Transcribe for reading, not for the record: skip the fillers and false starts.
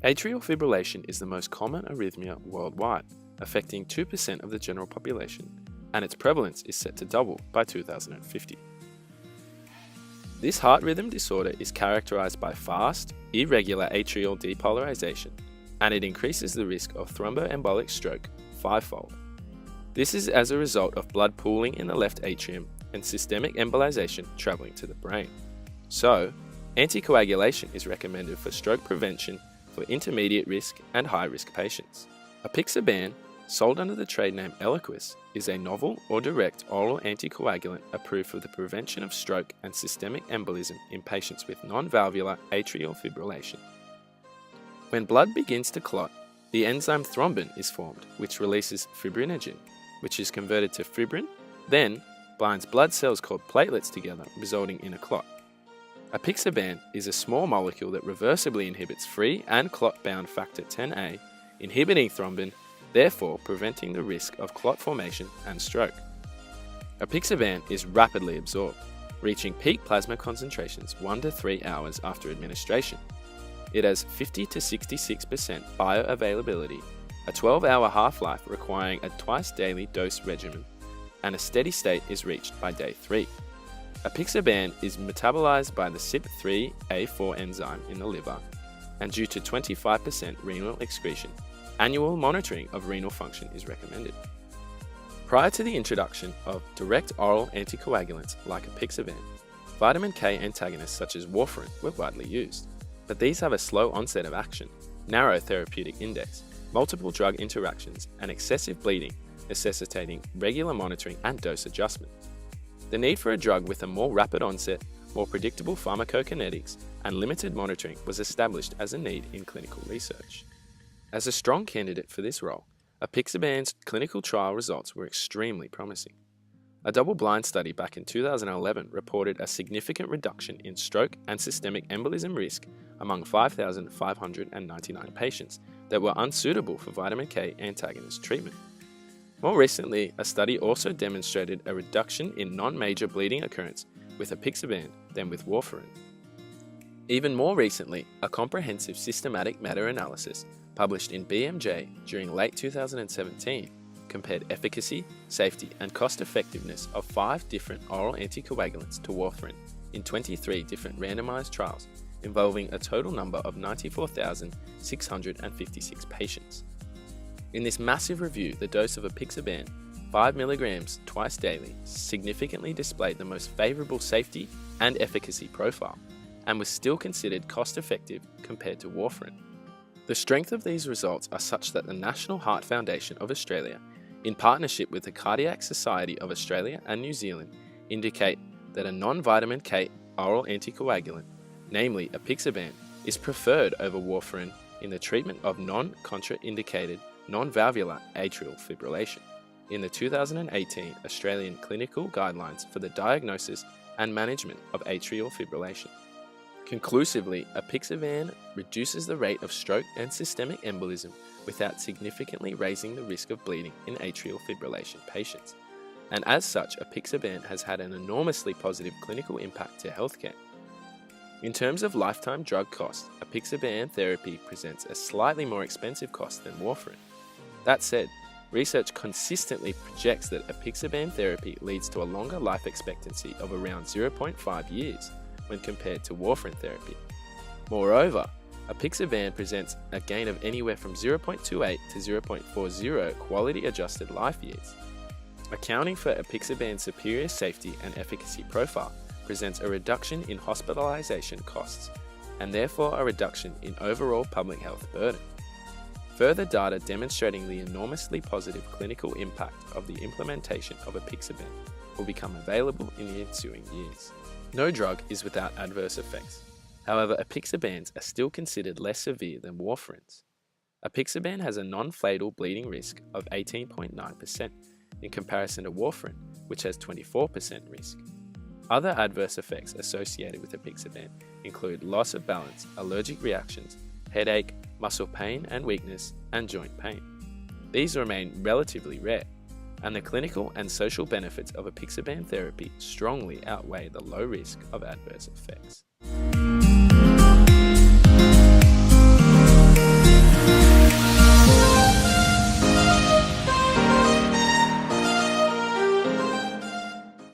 Atrial fibrillation is the most common arrhythmia worldwide, affecting 2% of the general population, and its prevalence is set to double by 2050. This heart rhythm disorder is characterized by fast, irregular atrial depolarization, and it increases the risk of thromboembolic stroke fivefold. This is as a result of blood pooling in the left atrium and systemic embolization traveling to the brain. So, anticoagulation is recommended for stroke prevention for intermediate risk and high risk patients. Apixaban, sold under the trade name Eliquis, is a novel or direct oral anticoagulant approved for the prevention of stroke and systemic embolism in patients with non-valvular atrial fibrillation. When blood begins to clot, the enzyme thrombin is formed, which releases fibrinogen, which is converted to fibrin, then binds blood cells called platelets together, resulting in a clot. Apixaban is a small molecule that reversibly inhibits free and clot-bound factor Xa, inhibiting thrombin, therefore preventing the risk of clot formation and stroke. Apixaban is rapidly absorbed, reaching peak plasma concentrations 1 to 3 hours after administration. It has 50 to 66% bioavailability, a 12-hour half-life requiring a twice-daily dose regimen, and a steady state is reached by day 3. Apixaban is metabolized by the CYP3A4 enzyme in the liver, and due to 25% renal excretion, annual monitoring of renal function is recommended. Prior to the introduction of direct oral anticoagulants like apixaban, vitamin K antagonists such as warfarin were widely used, but these have a slow onset of action, narrow therapeutic index, multiple drug interactions, and excessive bleeding, necessitating regular monitoring and dose adjustment. The need for a drug with a more rapid onset, more predictable pharmacokinetics, and limited monitoring was established as a need in clinical research. As a strong candidate for this role, apixaban's clinical trial results were extremely promising. A double-blind study back in 2011 reported a significant reduction in stroke and systemic embolism risk among 5,599 patients that were unsuitable for vitamin K antagonist treatment. More recently, a study also demonstrated a reduction in non-major bleeding occurrence with apixaban than with warfarin. Even more recently, a comprehensive systematic meta-analysis published in BMJ during late 2017 compared efficacy, safety, and cost-effectiveness of 5 different oral anticoagulants to warfarin in 23 different randomized trials involving a total number of 94,656 patients. In this massive review, the dose of apixaban, 5 mg twice daily, significantly displayed the most favorable safety and efficacy profile, and was still considered cost-effective compared to warfarin. The strength of these results are such that the National Heart Foundation of Australia, in partnership with the Cardiac Society of Australia and New Zealand, indicate that a non-vitamin K oral anticoagulant, namely apixaban, is preferred over warfarin in the treatment of non-contraindicated non-valvular atrial fibrillation in the 2018 Australian Clinical Guidelines for the Diagnosis and Management of Atrial Fibrillation. Conclusively, apixaban reduces the rate of stroke and systemic embolism without significantly raising the risk of bleeding in atrial fibrillation patients, and as such, apixaban has had an enormously positive clinical impact to healthcare. In terms of lifetime drug costs, apixaban therapy presents a slightly more expensive cost than warfarin. That said, research consistently projects that apixaban therapy leads to a longer life expectancy of around 0.5 years when compared to warfarin therapy. Moreover, apixaban presents a gain of anywhere from 0.28 to 0.40 quality-adjusted life years. Accounting for apixaban's superior safety and efficacy profile presents a reduction in hospitalization costs and therefore a reduction in overall public health burden. Further data demonstrating the enormously positive clinical impact of the implementation of apixaban will become available in the ensuing years. No drug is without adverse effects. However, apixabans are still considered less severe than warfarins. Apixaban has a non-fatal bleeding risk of 18.9% in comparison to warfarin, which has 24% risk. Other adverse effects associated with apixaban include loss of balance, allergic reactions, headache, muscle pain and weakness, and joint pain. These remain relatively rare, and the clinical and social benefits of apixaban therapy strongly outweigh the low risk of adverse effects.